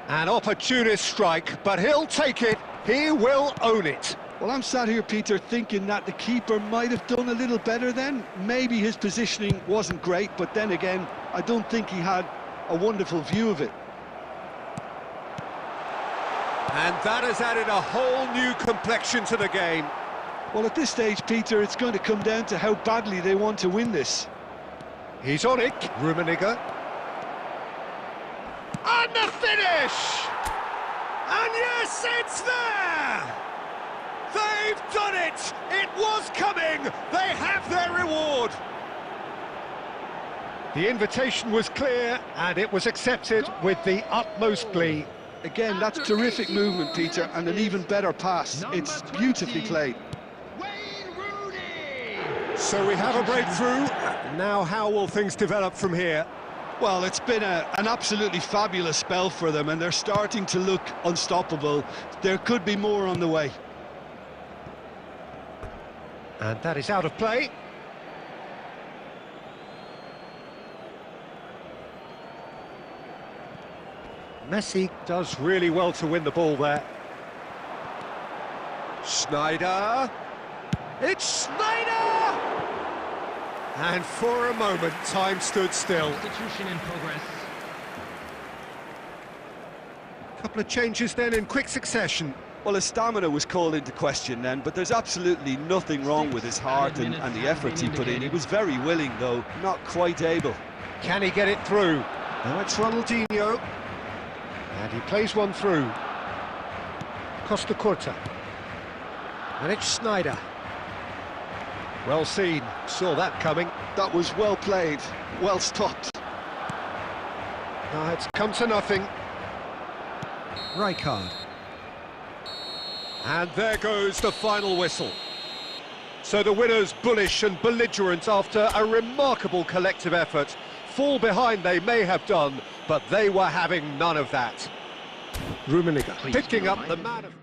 An opportunist strike, but he'll take it. He will own it. Well, I'm sat here, Peter, thinking that the keeper might have done a little better then. Maybe his positioning wasn't great, but then again, I don't think he had a wonderful view of it. And that has added a whole new complexion to the game. Well, at this stage, Peter, it's going to come down to how badly they want to win this. He's on it, Rummenigge. And the finish! And yes, it's there! They've done it! It was coming! They have their reward! The invitation was clear, and it was accepted with the utmost glee. Again, that's terrific movement, Peter, and an even better pass. It's beautifully played. Wayne Rooney! So we have a breakthrough. Now how will things develop from here? Well, it's been an absolutely fabulous spell for them, and they're starting to look unstoppable. There could be more on the way. And that is out of play. Messi does really well to win the ball there. Schneider. It's Schneider! And for a moment, time stood still. Substitution in progress. Couple of changes then in quick succession. Well, his stamina was called into question then, but there's absolutely nothing wrong with his heart and the efforts he put in. He was very willing, though, not quite able. Can he get it through? Now it's Ronaldinho. And he plays one through. Costa Curta. And it's Schneider. Well seen, saw that coming. That was well played, well stopped. It's come to nothing. Rijkaard. And there goes the final whistle. So the winners, bullish and belligerent after a remarkable collective effort. Fall behind they may have done, but they were having none of that. Rummenigge picking up the man of...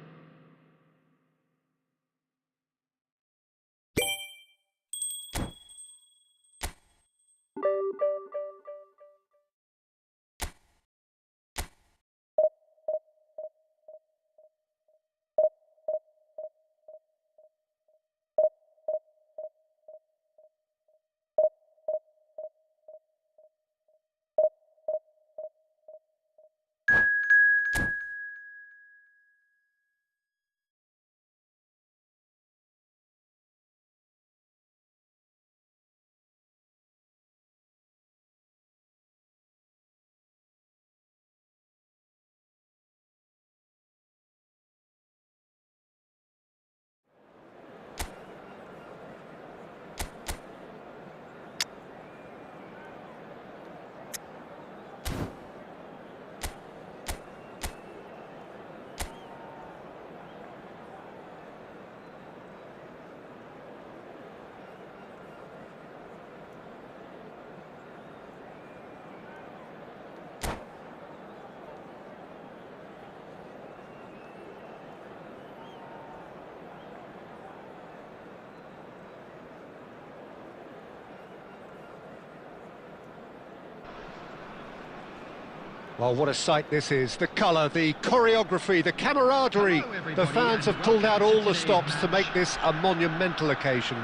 Well, what a sight this is. The colour, the choreography, the camaraderie. The fans have pulled out all the stops to make this a monumental occasion.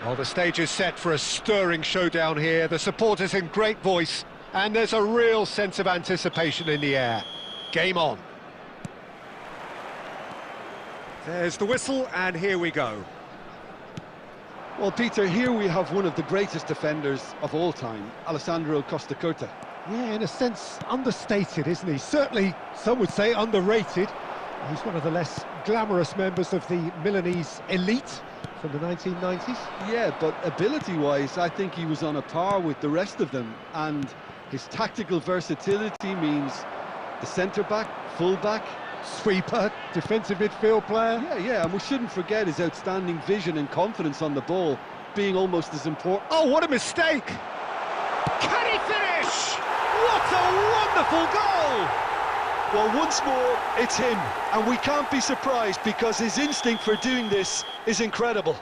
Well, the stage is set for a stirring showdown here. The supporters in great voice, and there's a real sense of anticipation in the air. Game on. There's the whistle, and here we go. Well, Peter, here we have one of the greatest defenders of all time, Alessandro Costacurta. Yeah, in a sense, understated, isn't he? Certainly, some would say underrated. He's one of the less glamorous members of the Milanese elite from the 1990s. Yeah, but ability-wise, I think he was on a par with the rest of them, and his tactical versatility means the centre-back, full-back, Sweeper, defensive midfield player. Yeah, and we shouldn't forget his outstanding vision and confidence on the ball being almost as important. Oh, what a mistake! Can he finish? What a wonderful goal! Well, once more, it's him, and we can't be surprised because his instinct for doing this is incredible.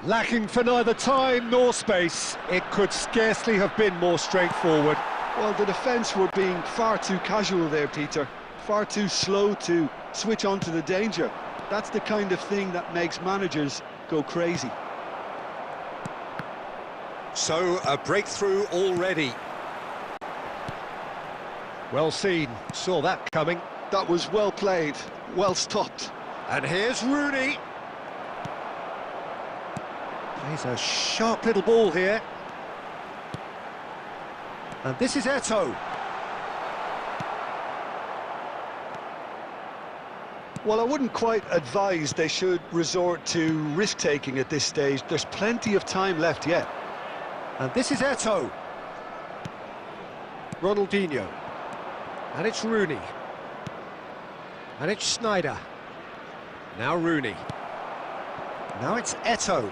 Lacking for neither time nor space, it could scarcely have been more straightforward. Well, the defence were being far too casual there, Peter. Far too slow to switch on to the danger. That's the kind of thing that makes managers go crazy. So, a breakthrough already. Well seen, saw that coming. That was well played, well stopped. And here's Rooney. Plays a sharp little ball here. And this is Eto'o. Well, I wouldn't quite advise they should resort to risk-taking at this stage. There's plenty of time left yet. And this is Eto'o. Ronaldinho. And it's Rooney. And it's Snyder. Now Rooney. Now it's Eto'o.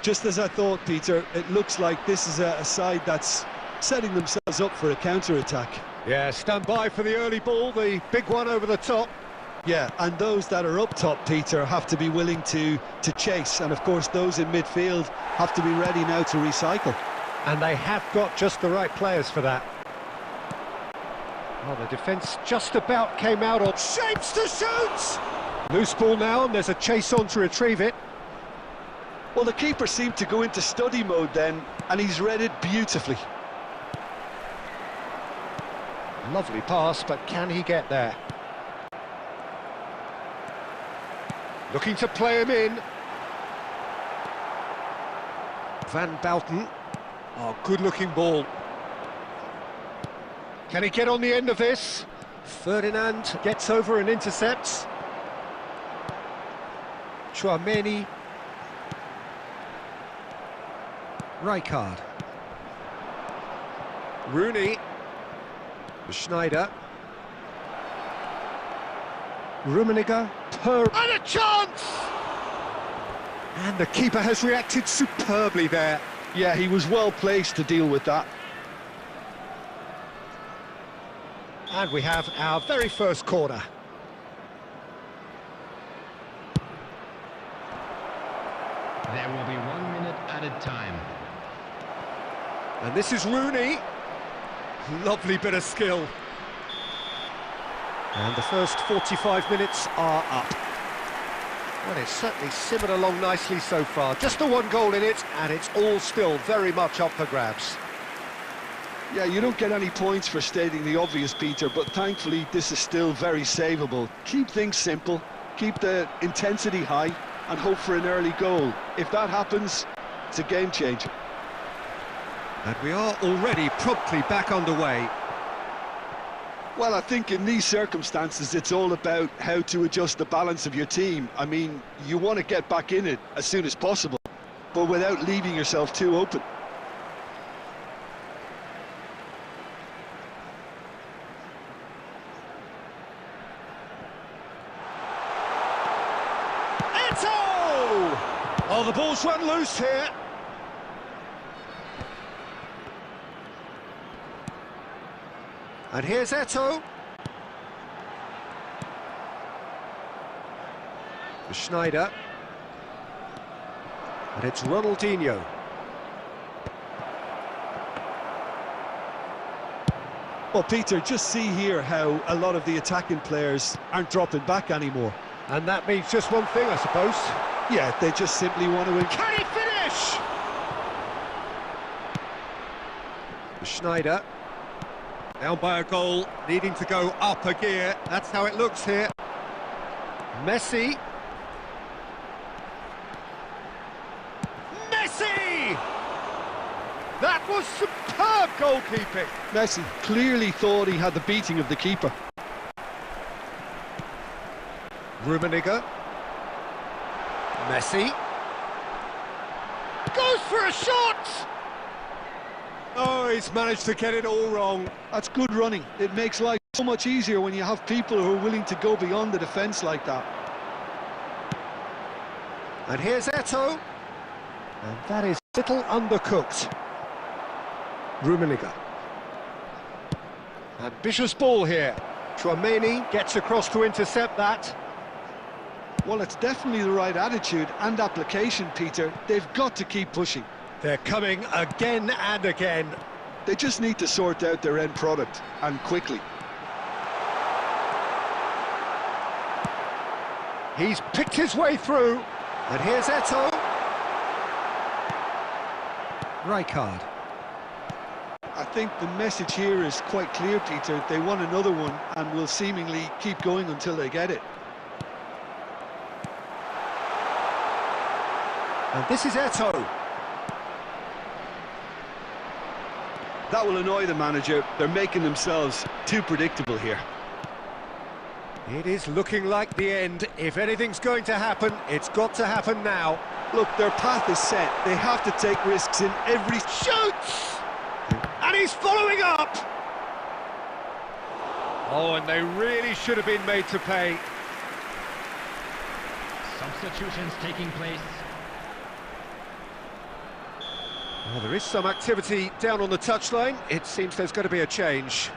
Just as I thought, Peter, it looks like this is a side that's setting themselves up for a counter-attack. Yeah, stand by for the early ball, the big one over the top. Yeah, and those that are up top, Peter, have to be willing to chase. And, of course, those in midfield have to be ready now to recycle. And they have got just the right players for that. Well, the defence just about came out on shapes to shoot! Loose ball now, and there's a chase on to retrieve it. Well, the keeper seemed to go into study mode then, and he's read it beautifully. Lovely pass, but can he get there? Looking to play him in. Van Bouten. Oh, good-looking ball. Can he get on the end of this? Ferdinand gets over and intercepts. Chouameni. Rijkaard. Rooney. Schneider. Rummenigge. And a chance! And the keeper has reacted superbly there. Yeah, he was well placed to deal with that. And we have our very first corner. There will be 1 minute added time. And this is Rooney. Lovely bit of skill. And the first 45 minutes are up. Well, it's certainly simmered along nicely so far. Just the one goal in it, and it's all still very much up for grabs. Yeah, you don't get any points for stating the obvious, Peter, but thankfully this is still very savable. Keep things simple, keep the intensity high, and hope for an early goal. If that happens, it's a game changer. And we are already promptly back underway. Well, I think in these circumstances, it's all about how to adjust the balance of your team. I mean, you want to get back in it as soon as possible, but without leaving yourself too open. Eto'o! Oh, the ball's run loose here. And here's Eto'o. Schneider. And it's Ronaldinho. Well, Peter, just see here how a lot of the attacking players aren't dropping back anymore. And that means just one thing, I suppose. Yeah, they just simply want to win. Can he finish? Schneider. Down by a goal, needing to go up a gear. That's how it looks here. Messi. Messi! That was superb goalkeeping. Messi clearly thought he had the beating of the keeper. Rummenigge. Messi. Goes for a shot! Oh, he's managed to get it all wrong. That's good running. It makes life so much easier when you have people who are willing to go beyond the defence like that. And here's Eto'o. And that is little undercooked. Rummenigge. Ambitious ball here. Chouameni gets across to intercept that. Well, it's definitely the right attitude and application, Peter. They've got to keep pushing. They're coming again and again. They just need to sort out their end product, and quickly. He's picked his way through. And here's Eto'o. Rijkaard. I think the message here is quite clear, Peter. They want another one and will seemingly keep going until they get it. And this is Eto'o. That will annoy the manager. They're making themselves too predictable here. It is looking like the end. If anything's going to happen, it's got to happen now. Look, their path is set. They have to take risks in every... Shoots! And he's following up! Oh, and they really should have been made to pay. Substitutions taking place. Well, there is some activity down on the touchline. It seems there's going to be a change.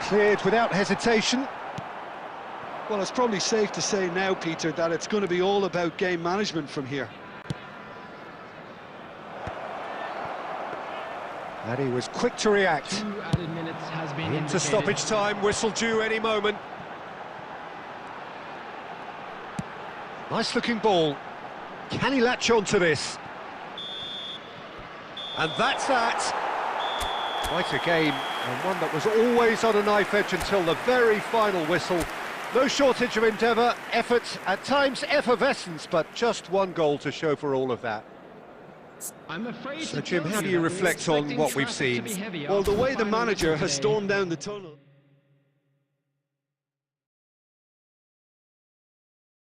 Cleared without hesitation. Well, it's probably safe to say now, Peter, that it's going to be all about game management from here. And he was quick to react. 2 added minutes has been Into indicated. stoppage time, whistle due any moment. Nice looking ball. Can he latch on to this? And that's that. Quite a game, and one that was always on a knife edge until the very final whistle. No shortage of endeavour, effort, at times effervescence, but just one goal to show for all of that. I'm afraid So, to Jim, tell how do you you that we're reflect on expecting what we've traffic to seen? be heavy Well, the after way the final manager whistle has today. stormed down the tunnel...